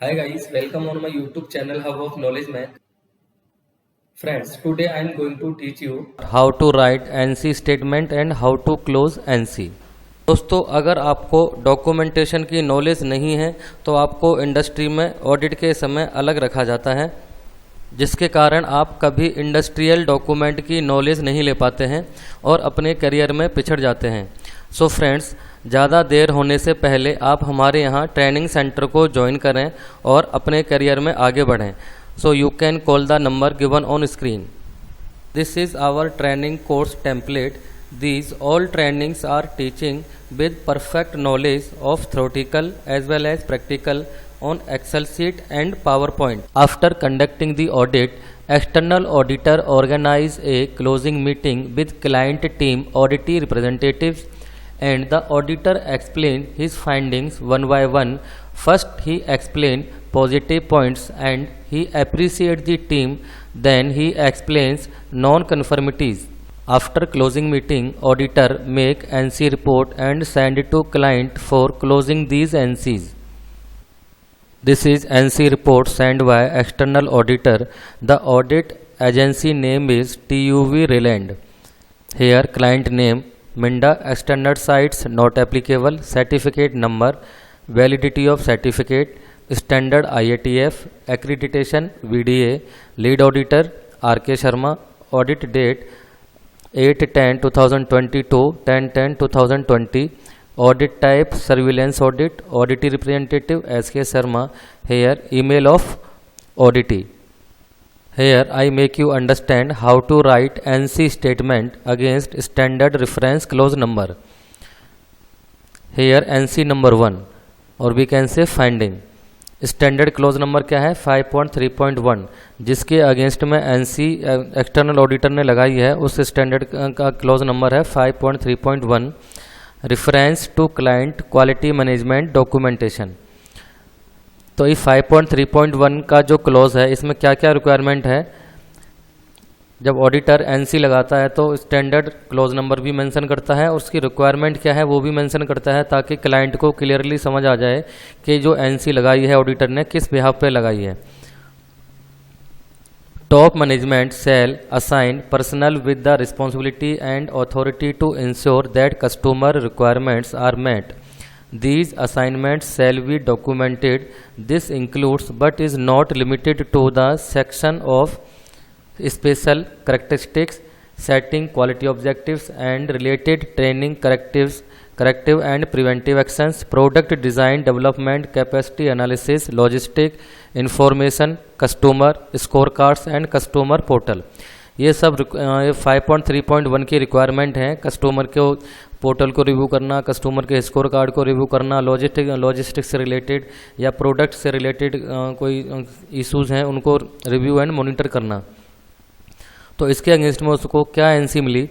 Hi guys, welcome on my YouTube channel Hub of Knowledge Math. Friends, today I am going to teach you how to write NC statement and how to close NC. दोस्तों, अगर आपको documentation की knowledge नहीं है तो आपको industry में audit के समय अलग रखा जाता है, जिसके कारण आप कभी इंडस्ट्रियल डॉक्यूमेंट की नॉलेज नहीं ले पाते हैं और अपने करियर में पिछड़ जाते हैं। सो फ्रेंड्स, ज़्यादा देर होने से पहले आप हमारे यहाँ ट्रेनिंग सेंटर को ज्वाइन करें और अपने करियर में आगे बढ़ें। So you can call the number given on screen. This is our training course template. These all trainings are teaching with perfect knowledge of theoretical as well as practical on Excel sheet and PowerPoint. After conducting the audit, external auditor organize a closing meeting with client team auditee representatives and the auditor explain his findings one by one. First he explain positive points and he appreciate the team, then he explains non-conformities. After closing meeting, auditor make NC report and send it to client for closing these NCs. This is NC report sent by external auditor. The audit agency name is TUV Reland. Here client name Minda, external sites not applicable, certificate number, validity of certificate, standard IATF, accreditation VDA, lead auditor RK Sharma, audit date 8/10/2022, 10/10/2020, audit type surveillance audit, auditee representative SK Sharma. Here email of auditee. Here I make you understand how to write NC statement against standard reference clause number. Here NC number 1 or we can say finding. Standard close number क्या है 5.3.1, जिसके against में NC external auditor ने लगाई है, उस standard का close number है 5.3.1। Reference to client quality management documentation. तो ये 5.3.1 का जो क्लोज है, इसमें क्या क्या रिक्वायरमेंट है। जब ऑडिटर एनसी लगाता है तो स्टैंडर्ड क्लोज नंबर भी मेंशन करता है, उसकी रिक्वायरमेंट क्या है वो भी मेंशन करता है, ताकि क्लाइंट को क्लियरली समझ आ जाए कि जो एनसी लगाई है ऑडिटर ने किस बिहाफ पे लगाई है। Top management shall assign personnel with the responsibility and authority to ensure that customer requirements are met. These assignments shall be documented. This includes but is not limited to the section of special characteristics, setting quality objectives and related training, corrective and preventive actions, product design development, capacity analysis, logistic information, customer scorecards and customer portal. ये सब 5.3.1 की requirement हैं। Customer के portal को review करना, customer के score card को review करना, लॉजिस्टिक्स से रिलेटेड या प्रोडक्ट से रिलेटेड कोई इश्यूज़ हैं उनको रिव्यू एंड मॉनिटर करना। तो इसके अगेंस्ट में उसको क्या एनसी मिली,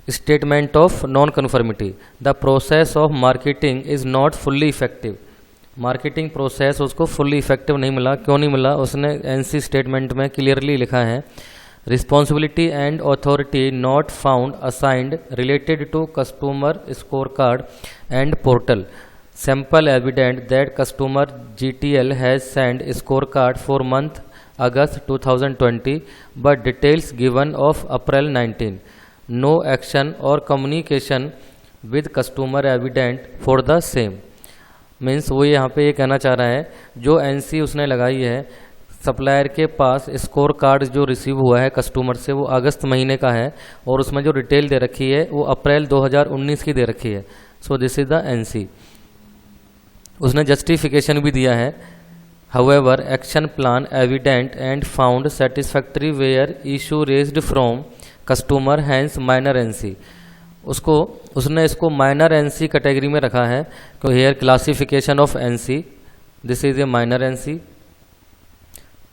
statement of non conformity. The process of marketing is not fully effective. Marketing process उसको फुल्ली इफेक्टिव नहीं मिला। क्यों नहीं मिला, उसने एनसी स्टेटमेंट में क्लियरली लिखा है responsibility and authority not found assigned related to customer score card and portal. Sample evident that customer GTL has send score card for month August 2020 but details given of April 19. No action or communication with customer evident for the same. Means वो यहाँ पे ये कहना चाह रहा है, जो NC उसने लगाई है सप्लायर के पास स्कोर कार्ड जो रिसीव हुआ है कस्टमर से वो अगस्त महीने का है और उसमें जो डिटेल दे रखी है वो अप्रैल 2019 की दे रखी है. So this is the NC. उसने जस्टिफिकेशन भी दिया है. However, action plan evident and found satisfactory where issue raised from customer, hence minor NC. उसने इसको minor NC कैटेगरी में रखा है. तो here classification of NC, this is a minor NC.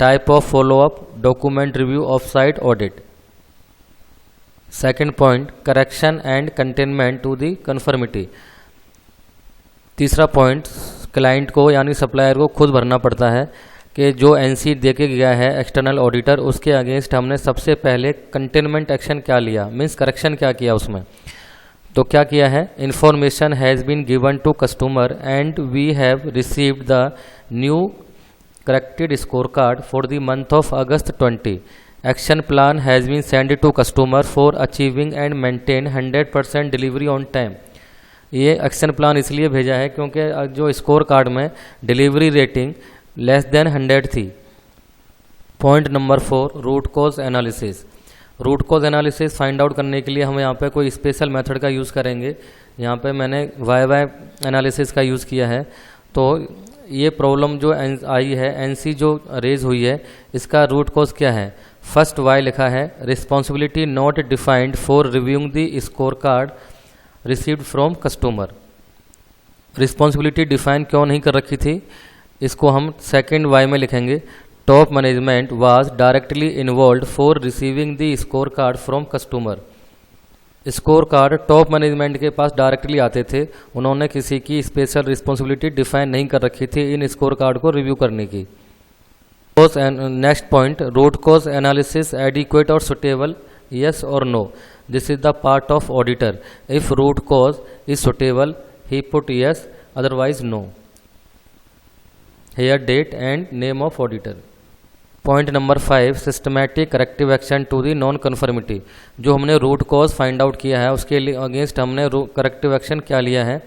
Type of follow-up, document review of site audit. Second point, correction and containment to the conformity. तीसरा point, client को यानी supplier को खुद भरना पड़ता है कि जो एनसी दे के गया है एक्सटर्नल ऑडिटर, उसके अगेंस्ट हमने सबसे पहले कंटेनमेंट एक्शन क्या लिया, मीन्स करेक्शन क्या किया उसमें। तो क्या किया है, information has been given to customer and we have received the new corrected scorecard for the month of August 20. Action plan has been sent to customer for achieving and maintain 100% delivery on time. ये action plan इसलिए भेजा है क्योंकि जो score card में delivery rating less than 100 थी. Point number 4, root cause analysis. Root cause analysis find out करने के लिए हम यहाँ पे कोई स्पेशल मेथड का यूज़ करेंगे. यहाँ पे मैंने वाई एनालिसिस का यूज़ किया है. तो ये प्रॉब्लम जो आई है, एनसी जो रेज हुई है, इसका रूट कॉज क्या है. फर्स्ट वाई लिखा है, responsibility not defined for reviewing the score card received from customer. Responsibility define क्यों नहीं कर रखी थी, इसको हम सेकेंड वाई में लिखेंगे. Top management was directly involve for receiving the score card from customer. Score card top management के पास डायरेक्टली आते थे, उन्होंने किसी की स्पेशल रिस्पॉन्सिबिलिटी डिफाइन नहीं कर रखी थी इन स्कोर कार्ड को रिव्यू करने की. Next point, root cause analysis adequate और suitable, yes or no. This is the part of auditor. If root cause is suitable, he put yes, otherwise no. Here date and name of auditor. Point number 5, systematic corrective action to the non-conformity. जो हमने root cause find out किया है उसके against हमने corrective action क्या लिया है.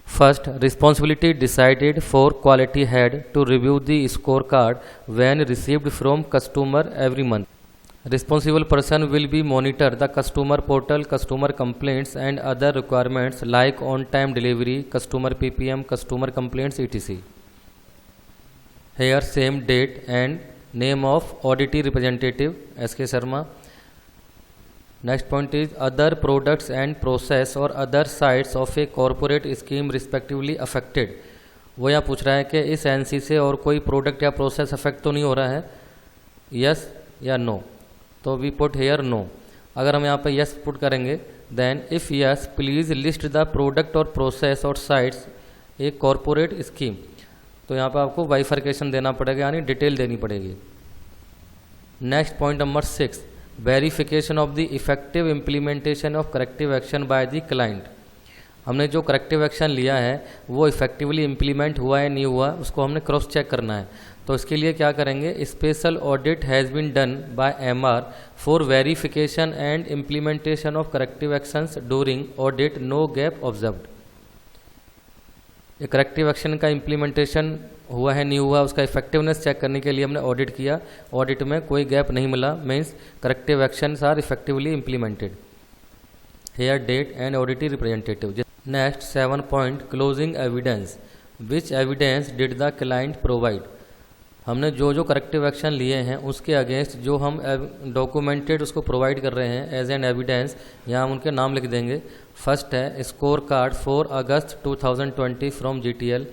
First, responsibility decided for quality head to review the scorecard when received from customer every month. Responsible person will be monitor the customer portal, customer complaints and other requirements like on-time delivery, customer PPM, customer complaints, etc. Here same date and name of auditee representative SK Sharma. Next point is other products and process or other sites of a corporate scheme respectively affected. वो यहाँ पूछ रहा है कि इस NC से और कोई प्रोडक्ट या प्रोसेस अफेक्ट तो नहीं हो रहा है, यस या नो. तो वी पुट हेयर नो. अगर हम यहाँ पे यस पुट करेंगे, then if yes please list the product और प्रोसेस और साइट्स ए कॉरपोरेट स्कीम. तो यहाँ पे आपको बाइफर्केशन देना पड़ेगा, यानी डिटेल देनी पड़ेगी. Next point number 6, verification of the effective implementation of corrective action by the client. हमने जो करेक्टिव एक्शन लिया है वो इफेक्टिवली इम्प्लीमेंट हुआ है नहीं हुआ, उसको हमने क्रॉस चेक करना है. तो इसके लिए क्या करेंगे, special audit has been done by MR for verification and implementation of corrective actions during audit, no gap observed. ये करेक्टिव एक्शन का इम्प्लीमेंटेशन हुआ है नहीं हुआ, उसका इफेक्टिवनेस चेक करने के लिए हमने ऑडिट किया. ऑडिट में कोई गैप नहीं मिला, means corrective actions are effectively implemented. Here date and auditee representative. Next 7 point, closing evidence. Which evidence did the client provide. हमने जो जो करेक्टिव एक्शन लिए हैं उसके अगेंस्ट जो हम डॉक्यूमेंटेड उसको प्रोवाइड कर रहे हैं एज एन एविडेंस, यहाँ हम उनके नाम लिख देंगे. फर्स्ट है score card for August 2020 from GTL.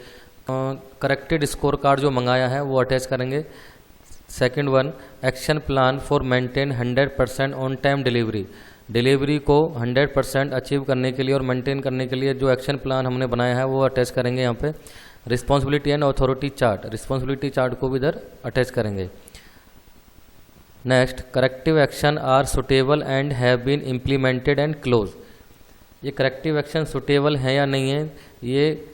Corrected score card जो मंगाया है वो अटैच करेंगे. Second one, action plan for maintain 100% on time delivery. Delivery को 100% अचीव करने के लिए और मेंटेन करने के लिए जो एक्शन प्लान हमने बनाया है वो अटैच करेंगे यहाँ पे. Responsibility and authority chart, responsibility chart को भी इधर अटैच करेंगे. Next, corrective action are suitable and have been implemented and close. ये करेक्टिव एक्शन सुटेबल है या नहीं है ये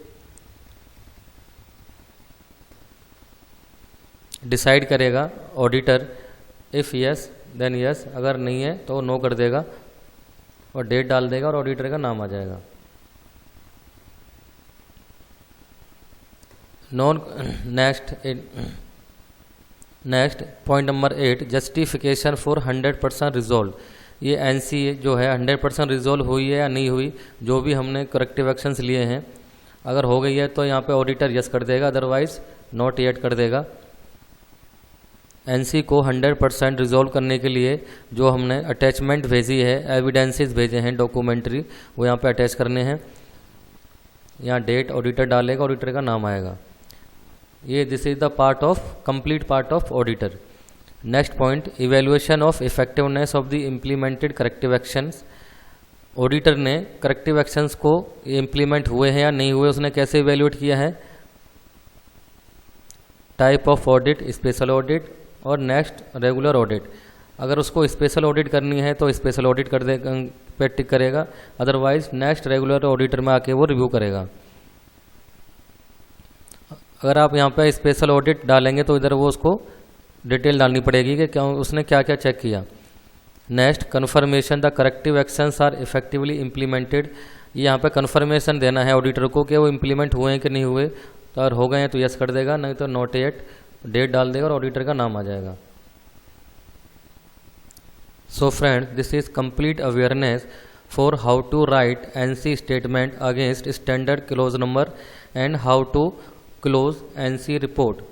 डिसाइड करेगा auditor. If yes then yes, अगर नहीं है तो नो कर देगा और डेट डाल देगा और ऑडिटर का नाम आ जाएगा. Next point number 8, justification for 100% resolve. ये एनसी जो है 100% रिजॉल्व हुई है या नहीं हुई, जो भी हमने करेक्टिव एक्शंस लिए हैं, अगर हो गई है तो यहाँ पे ऑडिटर यस कर देगा, अदरवाइज नॉट येट कर देगा. एनसी को 100% रिजॉल्व करने के लिए जो हमने अटैचमेंट भेजी है, एविडेंसेस भेजे हैं डॉक्यूमेंट्री, वो यहाँ पे अटैच करने हैं. यहाँ डेट ऑडिटर डालेगा, ऑडिटर का नाम आएगा. ये this is the part of complete part of auditor. Next point, evaluation of effectiveness of the implemented corrective actions. Auditor ने करेक्टिव एक्शंस को इम्प्लीमेंट हुए हैं या नहीं हुए उसने कैसे इवेल्युएट किया है. Type of audit, special audit और नेक्स्ट रेगुलर ऑडिट. अगर उसको स्पेशल ऑडिट करनी है तो स्पेशल ऑडिट कर दे पे टिक करेगा, अदरवाइज नेक्स्ट रेगुलर ऑडिटर में आके वो रिव्यू करेगा. अगर आप यहाँ पे स्पेशल ऑडिट डालेंगे तो इधर वो उसको डिटेल डालनी पड़ेगी कि क्या उसने क्या क्या चेक किया। Next, confirmation the corrective actions are effectively implemented. यहाँ पे कन्फर्मेशन देना है ऑडिटर को कि वो इम्प्लीमेंट हुए हैं कि नहीं हुए। तो अगर हो गए हैं तो यस कर देगा, नहीं तो नॉट येट डेट डाल देगा और ऑडिटर का नाम आ जाएगा। So friend, this is complete awareness for how to write NC statement against standard clause number and how to close NC report.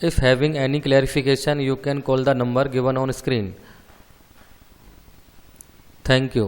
If having any clarification, you can call the number given on screen. Thank you.